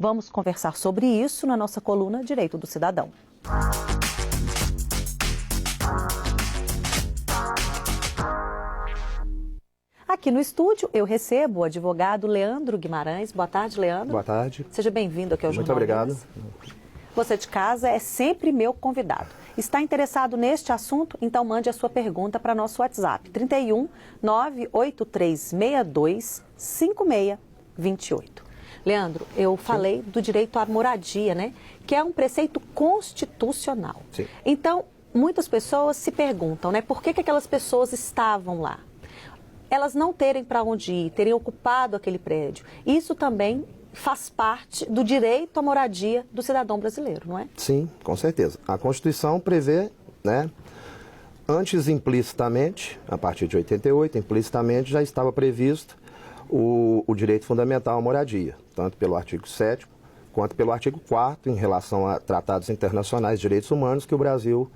Vamos conversar sobre isso na nossa coluna Direito do Cidadão. Aqui no estúdio eu recebo o advogado Leandro Guimarães. Boa tarde, Leandro. Boa tarde. Seja bem-vindo aqui ao Jornal Muito obrigado. Minas. Você de casa é sempre meu convidado. Está interessado neste assunto? Então mande a sua pergunta para nosso WhatsApp, 31 98362 5628. Leandro, eu falei do direito à moradia, né? Que é um preceito constitucional. Sim. Então, muitas pessoas se perguntam, né? Por que aquelas pessoas estavam lá? Elas não terem para onde ir, terem ocupado aquele prédio. Isso também faz parte do direito à moradia do cidadão brasileiro, não é? Sim, com certeza. A Constituição prevê, né, antes implicitamente, a partir de 88, implicitamente já estava previsto o direito fundamental à moradia, tanto pelo artigo 7º quanto pelo artigo 4º em relação a tratados internacionais de direitos humanos que o Brasil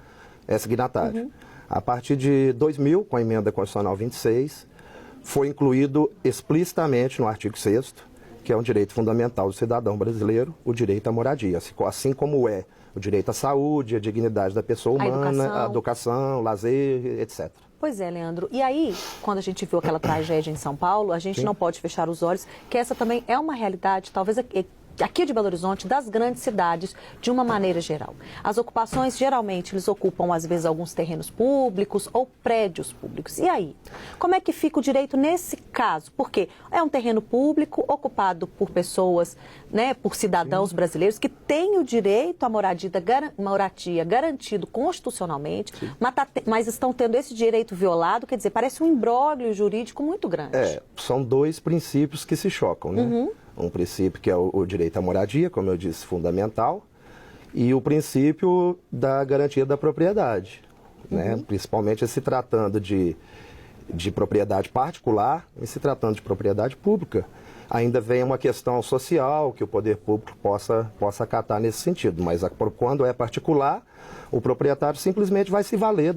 é signatário. A partir de 2000, com a emenda constitucional 26, foi incluído explicitamente no artigo 6º, que é um direito fundamental do cidadão brasileiro, o direito à moradia, assim como é o direito à saúde, a dignidade da pessoa humana, a educação, lazer, etc. Pois é, Leandro. E aí, quando a gente viu aquela tragédia em São Paulo, a gente não pode fechar os olhos, que essa também é uma realidade, talvez aqui de Belo Horizonte, das grandes cidades, de uma maneira geral. As ocupações, geralmente, eles ocupam, às vezes, alguns terrenos públicos ou prédios públicos. E aí? Como é que fica o direito nesse caso? Porque é um terreno público ocupado por pessoas, né, por cidadãos brasileiros que têm o direito à moradia garantido constitucionalmente, mas estão tendo esse direito violado, quer dizer, parece um imbróglio jurídico muito grande. São dois princípios que se chocam, né? Um princípio que é o direito à moradia, como eu disse, fundamental, e o princípio da garantia da propriedade, né? Principalmente se tratando de propriedade particular e se tratando de propriedade pública. Ainda vem uma questão social que o poder público possa acatar nesse sentido, mas quando é particular, o proprietário simplesmente vai se valer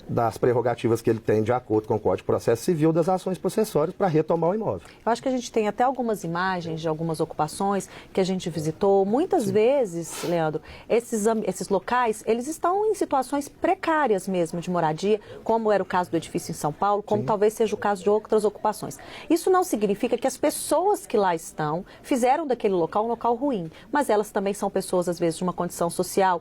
das prerrogativas que ele tem de acordo com o Código de Processo Civil das ações processórias para retomar o imóvel. Eu acho que a gente tem até algumas imagens de algumas ocupações que a gente visitou. Muitas vezes, Leandro, esses locais, eles estão em situações precárias mesmo de moradia, como era o caso do edifício em São Paulo, como talvez seja o caso de outras ocupações. Isso não significa que as pessoas que lá estão fizeram daquele local um local ruim, mas elas também são pessoas, às vezes, de uma condição social.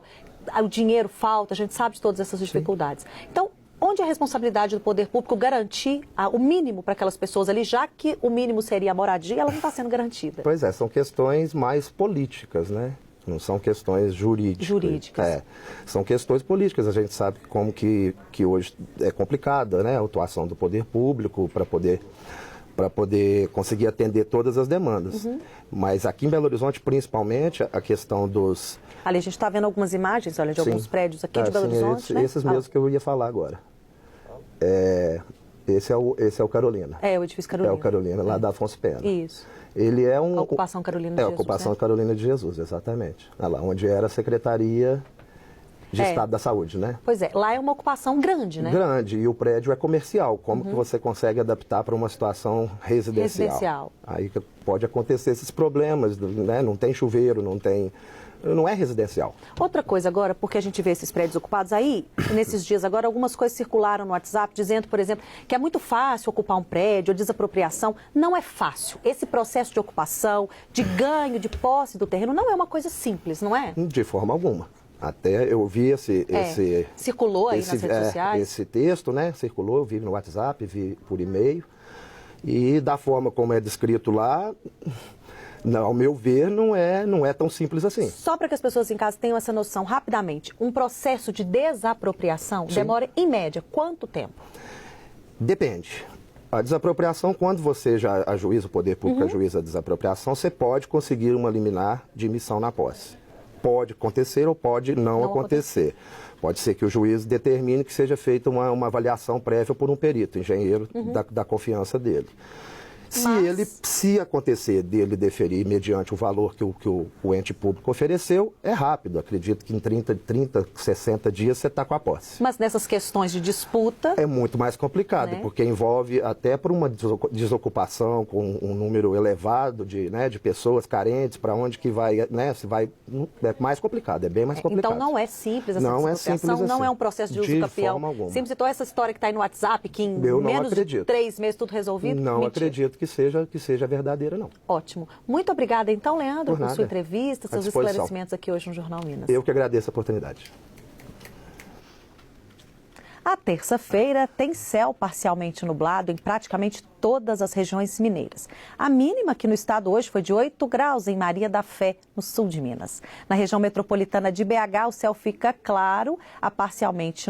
O dinheiro falta, a gente sabe de todas essas dificuldades. Então, onde é a responsabilidade do poder público garantir o mínimo para aquelas pessoas ali, já que o mínimo seria a moradia, ela não está sendo garantida? Pois é, são questões mais políticas, né? Não são questões jurídicas. São questões políticas. A gente sabe como que hoje é complicada, né, a atuação do poder público para poder conseguir atender todas as demandas. Mas aqui em Belo Horizonte, principalmente, a questão dos... Ali a gente está vendo algumas imagens, olha, de alguns prédios aqui de Belo Horizonte, né? Esses mesmos que eu ia falar agora. Esse é o Carolina. É, o edifício Carolina. É o Carolina, lá da Afonso Pena. Isso. Ele é a ocupação Carolina de Jesus. A ocupação Carolina de Jesus, exatamente. Lá onde era a Secretaria de Estado da Saúde, né? Pois é, lá é uma ocupação grande, né? Grande, e o prédio é comercial. Como que você consegue adaptar para uma situação residencial? Aí pode acontecer esses problemas, né? Não tem chuveiro, não é residencial. Outra coisa agora, porque a gente vê esses prédios ocupados aí, nesses dias agora, algumas coisas circularam no WhatsApp, dizendo, por exemplo, que é muito fácil ocupar um prédio, a desapropriação. Não é fácil. Esse processo de ocupação, de ganho, de posse do terreno, não é uma coisa simples, não é? De forma alguma. Até eu vi circulou aí nas redes sociais. Esse texto, né? Circulou, eu vi no WhatsApp, vi por e-mail. E da forma como é descrito lá, ao meu ver, não é tão simples assim. Só para que as pessoas em casa tenham essa noção, rapidamente, um processo de desapropriação demora, em média, quanto tempo? Depende. A desapropriação, quando você já ajuiza, o poder público ajuiza a desapropriação, você pode conseguir uma liminar de missão na posse. Pode acontecer ou pode não acontecer. Pode ser que o juiz determine que seja feita uma avaliação prévia por um perito, engenheiro da confiança dele. Se acontecer dele deferir mediante o valor que o ente público ofereceu, é rápido. Acredito que em 30, 60 dias você está com a posse. Mas nessas questões de disputa... É muito mais complicado, né? Porque envolve até por uma desocupação com um número elevado de pessoas carentes, para onde que vai, né? Se vai, é mais complicado, é bem mais complicado. Então não é simples essa Não é desapropriação, simples não assim, é um processo de uso de capião. forma alguma. Sempre citou essa história que está aí no WhatsApp, que em Eu não menos de acredito. 3 meses tudo resolvido? Não Mentira. acredito que seja verdadeira, não. Ótimo. Muito obrigada, então, Leandro, Por por nada. sua entrevista, À seus disposição. esclarecimentos aqui hoje no Jornal Minas. Eu que agradeço a oportunidade. A terça-feira tem céu parcialmente nublado em praticamente todas as regiões mineiras. A mínima aqui no estado hoje foi de 8 graus em Maria da Fé, no sul de Minas. Na região metropolitana de BH, o céu fica claro a parcialmente